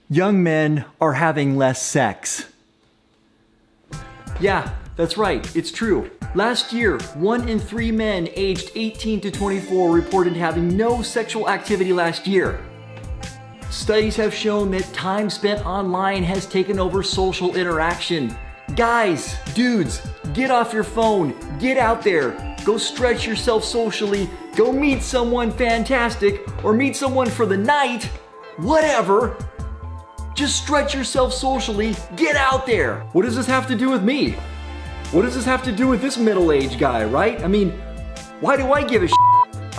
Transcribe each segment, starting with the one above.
young men are having less sex. Yeah, that's right, it's true. Last year, 1 in 3 men aged 18 to 24 reported having no sexual activity last year. Studies have shown that time spent online has taken over social interaction. Guys, dudes, get off your phone, get out there, go stretch yourself socially, go meet someone fantastic, or meet someone for the night, whatever. Just stretch yourself socially, get out there. What does this have to do with me? What does this have to do with this middle-aged guy, right? I mean, why do I give a shit?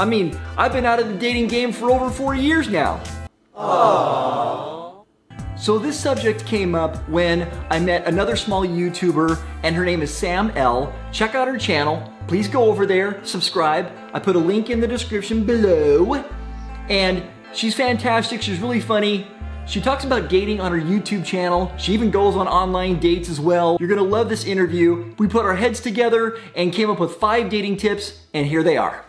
I mean, I've been out of the dating game for over 4 years now. Aww. So this subject came up when I met another small YouTuber, and her name is Sam Elle. Check out her channel. Please go over there, subscribe. I put a link in the description below. And she's fantastic, she's really funny. She talks about dating on her YouTube channel. She even goes on online dates as well. You're gonna love this interview. We put our heads together and came up with 5 dating tips, and here they are.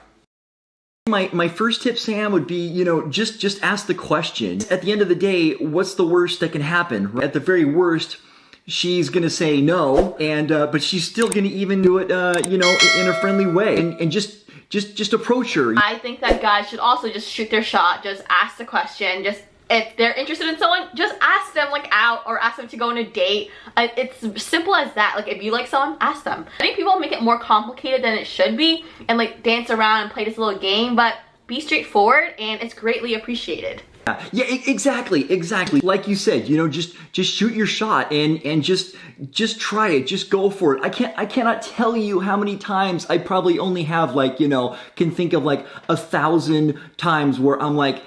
My first tip, Sam, would be, just ask the question. At the end of the day, what's the worst that can happen? At the very worst, she's gonna say no, and but she's still gonna even do it, in a friendly way, and just approach her. I think that guys should also just shoot their shot. Just ask the question. Just if they're interested in someone, just ask them out or ask them to go on a date. It's simple as that. Like if you like someone, ask them. I think people make it more complicated than it should be and dance around and play this little game, but be straightforward and it's greatly appreciated. Yeah, exactly. Like you said, just shoot your shot and just try it. Just go for it. I cannot tell you how many times I probably only have can think of 1,000 times where I'm like,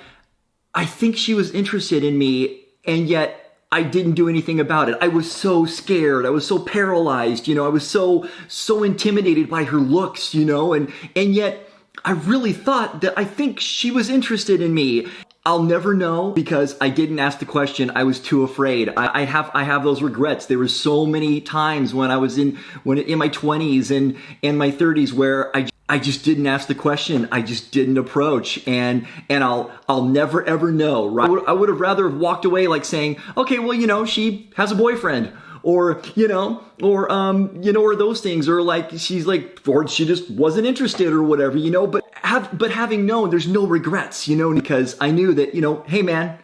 I think she was interested in me, and yet I didn't do anything about it. I was so scared. I was so paralyzed. I was so intimidated by her looks, and yet I really thought that I think she was interested in me. I'll never know because I didn't ask the question. I was too afraid. I have those regrets. There were so many times when I was in my 20s and my 30s where I just didn't ask the question. I just didn't approach, and I'll never ever know. Right? I would have rather have walked away saying, okay, well, she has a boyfriend, or or those things, or she's or she just wasn't interested or whatever, But having known, there's no regrets, because I knew that, hey man,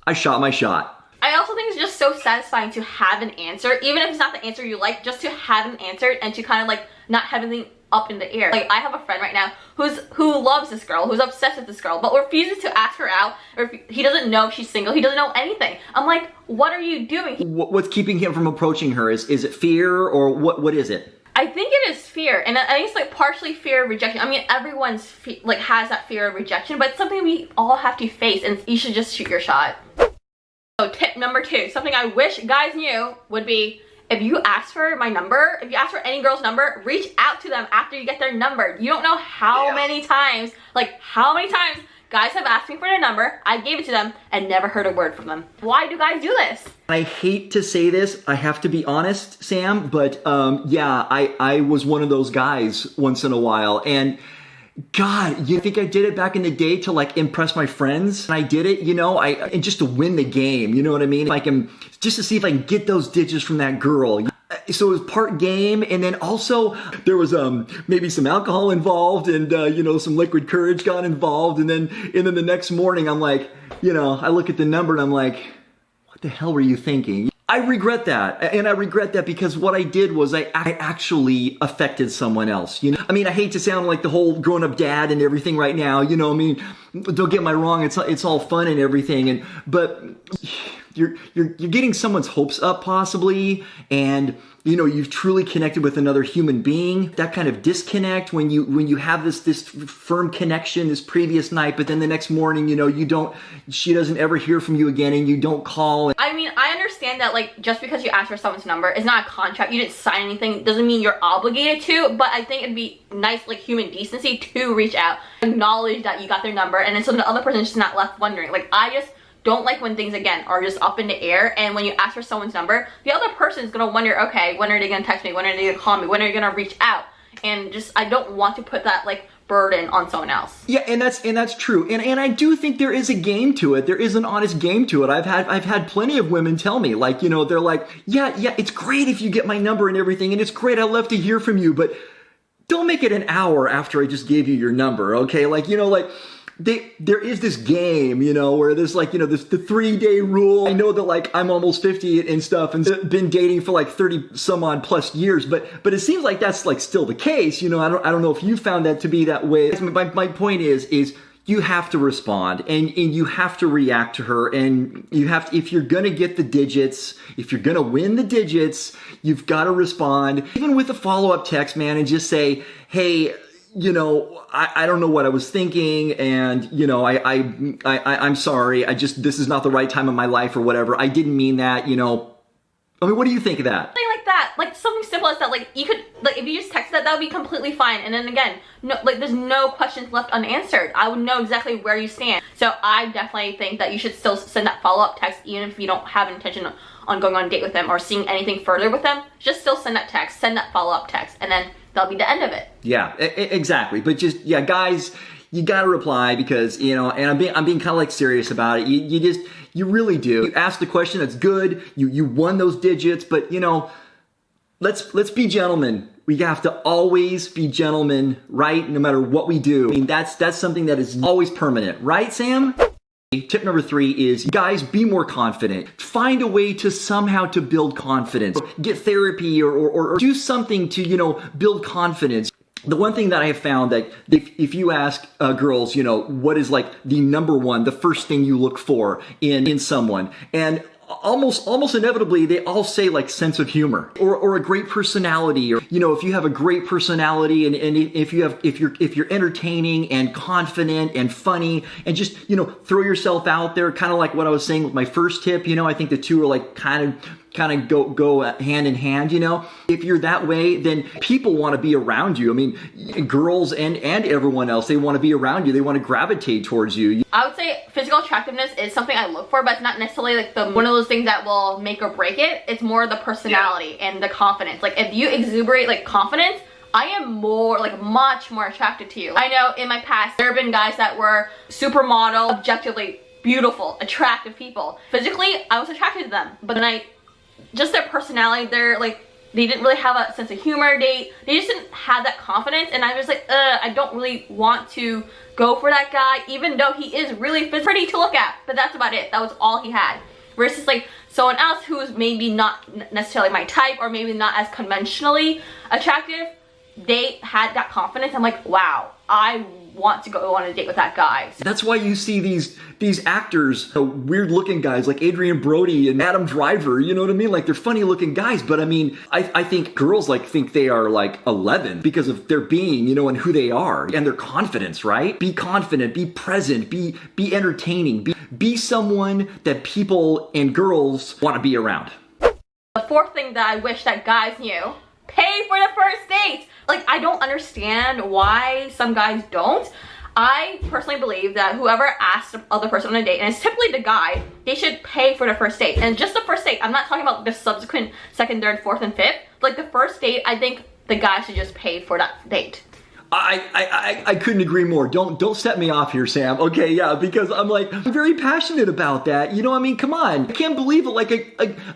I shot my shot. I also think it's just so satisfying to have an answer, even if it's not the answer you like, just to have an answer and to kind of not have anything up in the air. I have a friend right now who loves this girl, who's obsessed with this girl, but refuses to ask her out, or he doesn't know she's single, he doesn't know anything. I'm like, what are you doing? What's keeping him from approaching her? Is it fear, or what is it? I think it is fear, and I think it's partially fear of rejection. I mean, everyone's has that fear of rejection, but it's something we all have to face, and you should just shoot your shot. So tip number 2, something I wish guys knew would be, if you ask for my number, if you ask for any girl's number, reach out to them after you get their number. You don't know how many times, guys have asked me for their number, I gave it to them, and never heard a word from them. Why do guys do this? I hate to say this, I have to be honest, Sam, but yeah, I was one of those guys once in a while, and God, you think I did it back in the day to impress my friends? And I did it, and just to win the game, you know what I mean? Just to see if I can get those digits from that girl. So it was part game, and then also there was maybe some alcohol involved, and some liquid courage got involved, and then the next morning I'm like, I look at the number and I'm like, what the hell were you thinking? I regret that, and I regret that because what I did was I actually affected someone else. I mean, I hate to sound like the whole grown-up dad and everything right now. I mean, don't get me wrong, it's all fun and everything, but you're getting someone's hopes up possibly, and you've truly connected with another human being. That kind of disconnect when you have this firm connection this previous night, but then the next morning, she doesn't ever hear from you again, and you don't call. I mean, I understand that just because you ask for someone's number, it's not a contract, you didn't sign anything, doesn't mean you're obligated to, but I think it'd be nice, human decency, to reach out, acknowledge that you got their number, and then so the other person is just not left wondering. I just don't like when things, again, are just up in the air, and when you ask for someone's number, the other person is gonna wonder, okay, when are they gonna text me, when are they gonna call me, when are they gonna reach out? And I don't want to put that burden on someone else. Yeah, and that's true. And I do think there is a game to it. There is an honest game to it. I've had plenty of women tell me, like, you know, they're like, yeah, it's great if you get my number and everything, and it's great, I'd love to hear from you, but don't make it an hour after I just gave you your number, okay? Like, you know, like, there is this game, you know, where there's like, you know, the 3-day rule. I know that like I'm almost 50 and stuff and been dating for like 30 some odd plus years, but it seems like that's like still the case. You know, I don't know if you found that to be that way. My point is you have to respond and you have to react to her, and you have to, if you're gonna get the digits, if you're gonna win the digits, you've got to respond, even with a follow-up text, man, and just say, hey, you know, I don't know what I was thinking, and you know, I'm sorry. This is not the right time in my life or whatever. I didn't mean that, you know. I mean, what do you think of that? Something like that, like something simple as that. Like you could, like if you just text that would be completely fine. And then again, no, like there's no questions left unanswered. I would know exactly where you stand. So I definitely think that you should still send that follow-up text, even if you don't have an intention on going on a date with them or seeing anything further with them. Just still send that text, send that follow-up text, and then that'll be the end of it. Yeah, exactly. But just, yeah, guys, you gotta reply, because, you know, and I'm being kind of like serious about it. You really do. You ask the question, that's good. You won those digits, but you know, let's be gentlemen. We have to always be gentlemen, right? No matter what we do. I mean, that's something that is always permanent, right, Sam? Tip number 3 is, guys, be more confident. Find a way to somehow to build confidence. Get therapy or do something to, you know, build confidence. The one thing that I have found that if you ask girls, you know, what is like the number one, the first thing you look for in someone, and almost inevitably they all say like sense of humor or a great personality, or you know, if you have a great personality and if you're entertaining and confident and funny and just, you know, throw yourself out there, kind of like what I was saying with my first tip, you know, I think the two are like kind of go hand in hand, you know. If you're that way, then people want to be around you. I mean, girls and everyone else, they want to be around you. They want to gravitate towards you. I would say physical attractiveness is something I look for, but it's not necessarily like one of those things that will make or break it. It's more the personality and the confidence. Like if you exuberate like confidence, I am more, like much more attracted to you. I know in my past, there have been guys that were supermodel, objectively beautiful, attractive people. Physically, I was attracted to them, but then just their personality, they didn't really have a sense of humor. They just didn't have that confidence, and I was like, I don't really want to go for that guy, even though he is really pretty to look at, but that's about it. That was all he had. Versus like someone else who's maybe not necessarily my type, or maybe not as conventionally attractive, they had that confidence. I'm like, wow, I want to go on a date with that guy. That's why you see these actors, weird looking guys like Adrian Brody and Adam Driver, you know what I mean? Like they're funny looking guys, but I mean, I think girls like think they are like 11 because of their being, you know, and who they are and their confidence, right? Be confident, be present, be entertaining, be someone that people and girls want to be around. The fourth thing that I wish that guys knew: pay for the first date. Like, I don't understand why some guys don't. I personally believe that whoever asks the other person on a date, and it's typically the guy, they should pay for the first date. And just the first date, I'm not talking about the subsequent second, third, fourth, and fifth. Like the first date, I think the guy should just pay for that date. I couldn't agree more. Don't set me off here, Sam. Okay, yeah, because I'm very passionate about that. You know, I mean, come on. I can't believe it. Like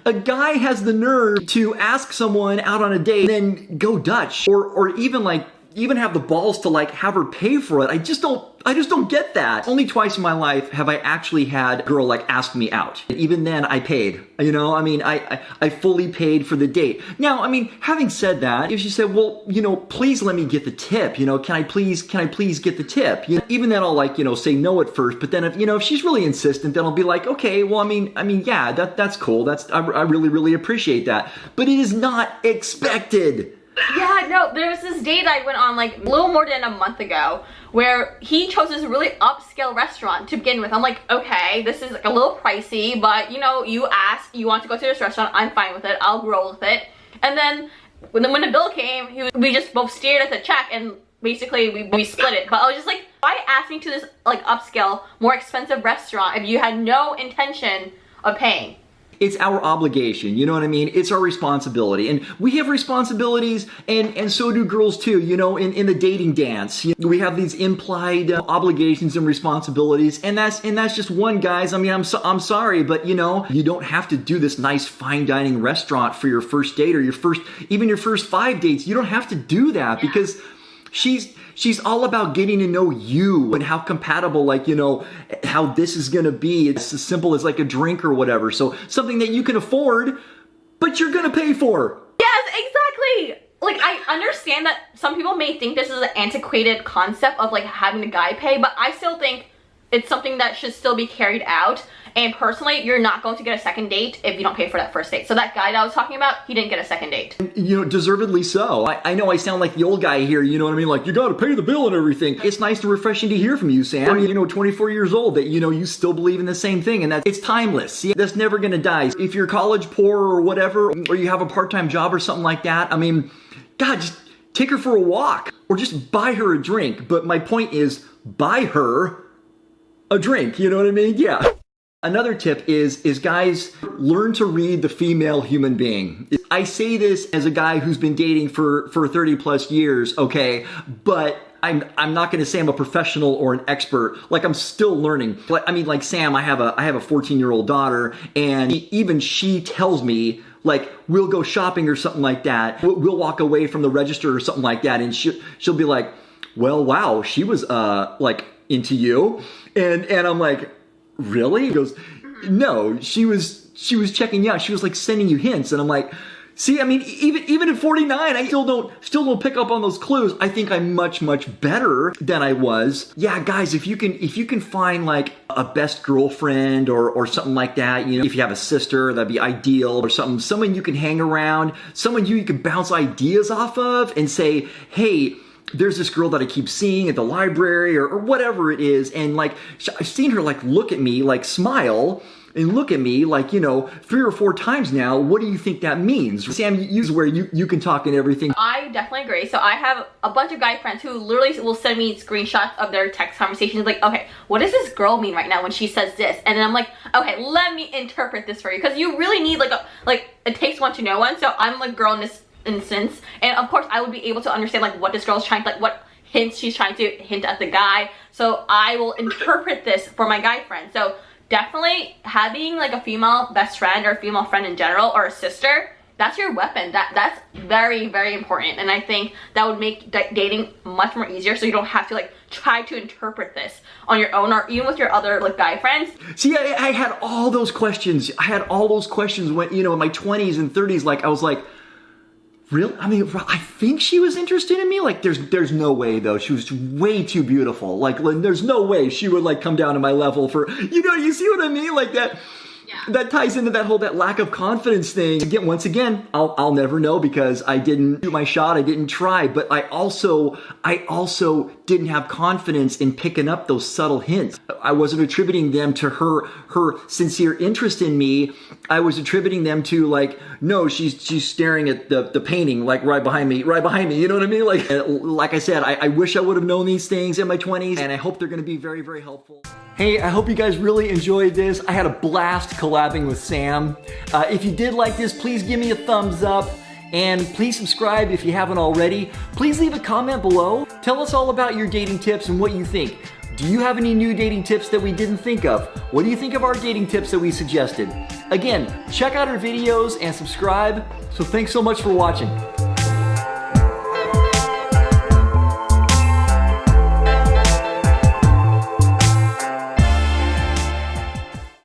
a guy has the nerve to ask someone out on a date and then go Dutch, or even have the balls to like have her pay for it. I just don't get that. Only twice in my life have I actually had a girl like ask me out. And even then I paid, you know, I mean, I fully paid for the date. Now, I mean, having said that, if she said, well, you know, please let me get the tip, you know, can I please get the tip? You know, even then I'll like, you know, say no at first, but then if, you know, if she's really insistent, then I'll be like, okay, well, I mean, yeah, that's cool. I really appreciate that, but it is not expected. Yeah, no, there was this date I went on like a little more than a month ago where he chose this really upscale restaurant to begin with. I'm like, okay, this is like a little pricey, but you know, you asked, you want to go to this restaurant, I'm fine with it, I'll roll with it. And then when the bill came, we just both stared at the check and basically we split it. But I was just like, why ask me to this like upscale, more expensive restaurant if you had no intention of paying? it's our obligation, you know what I mean? It's our responsibility. And we have responsibilities, and so do girls too, you know, in the dating dance. You know, we have these implied obligations and responsibilities, and that's just one, guys. I mean, I'm sorry, but you know, you don't have to do this nice fine dining restaurant for your first date or even your first 5 dates. You don't have to do that because she's all about getting to know you and how compatible, like, you know, how this is gonna be. It's as simple as like a drink or whatever. So something that you can afford, but you're gonna pay for. Yes, exactly. Like, I understand that some people may think this is an antiquated concept of like having a guy pay, but I still think it's something that should still be carried out. And personally, you're not going to get a second date if you don't pay for that first date. So that guy that I was talking about, he didn't get a second date. You know, deservedly so. I know I sound like the old guy here, you know what I mean? Like, you gotta pay the bill and everything. It's nice and refreshing to hear from you, Sam. You know, 24 years old, that, you know, you still believe in the same thing, and that it's timeless. See, that's never gonna die. If you're college poor or whatever, or you have a part-time job or something like that, I mean, God, just take her for a walk or just buy her a drink. But my point is, buy her a drink, you know what I mean? Yeah. Another tip is guys, learn to read the female human being. I say this as a guy who's been dating for 30 plus years, okay? But I'm not gonna say I'm a professional or an expert. Like, I'm still learning. I mean, like Sam, I have a 14-year-old daughter, and even she tells me, like, we'll go shopping or something like that. We'll walk away from the register or something like that, and she'll be like, well, wow, she was like into you. And I'm like, really? He goes, no, she was checking you out. She was like sending you hints. And I'm like, see, I mean, even at 49, I still don't pick up on those clues. I think I'm much better than I was. Yeah, guys, if you can find like a best girlfriend or something like that, you know, if you have a sister, that'd be ideal, or someone you can hang around, someone you can bounce ideas off of and say, hey, there's this girl that I keep seeing at the library or whatever it is. And like, I've seen her like look at me, like smile and look at me like, you know, 3 or 4 times now. What do you think that means? Sam, use where you can talk and everything. I definitely agree. So I have a bunch of guy friends who literally will send me screenshots of their text conversations like, okay, what does this girl mean right now when she says this? And then I'm like, okay, let me interpret this for you. Because you really need like it takes one to know one. So I'm like girl in this instance, and of course I would be able to understand like what this girl's trying to, like what hints she's trying to hint at the guy. So I will interpret this for my guy friend. So definitely having like a female best friend or a female friend in general, or a sister, that's your weapon. That's very important, and I think that would make dating much more easier, so you don't have to like try to interpret this on your own or even with your other like guy friends. See, I had all those questions. I had all those questions when, you know, in my 20s and 30s. Like, I was like, really? I mean, I think she was interested in me. Like, there's no way though. She was way too beautiful. Like, there's no way she would like come down to my level for, you know, you see what I mean? Like that. Yeah. That ties into that lack of confidence thing. Again, once again, I'll never know because I didn't do my shot. I didn't try. But I also didn't have confidence in picking up those subtle hints. I wasn't attributing them to her sincere interest in me. I was attributing them to like, no, she's staring at the painting like right behind me. You know what I mean? Like I said, I wish I would have known these things in my 20s, and I hope they're going to be very helpful. Hey, I hope you guys really enjoyed this. I had a blast collabing with Sam. If you did like this, please give me a thumbs up. And please subscribe if you haven't already. Please leave a comment below. Tell us all about your dating tips and what you think. Do you have any new dating tips that we didn't think of? What do you think of our dating tips that we suggested? Again, check out our videos and subscribe. So thanks so much for watching.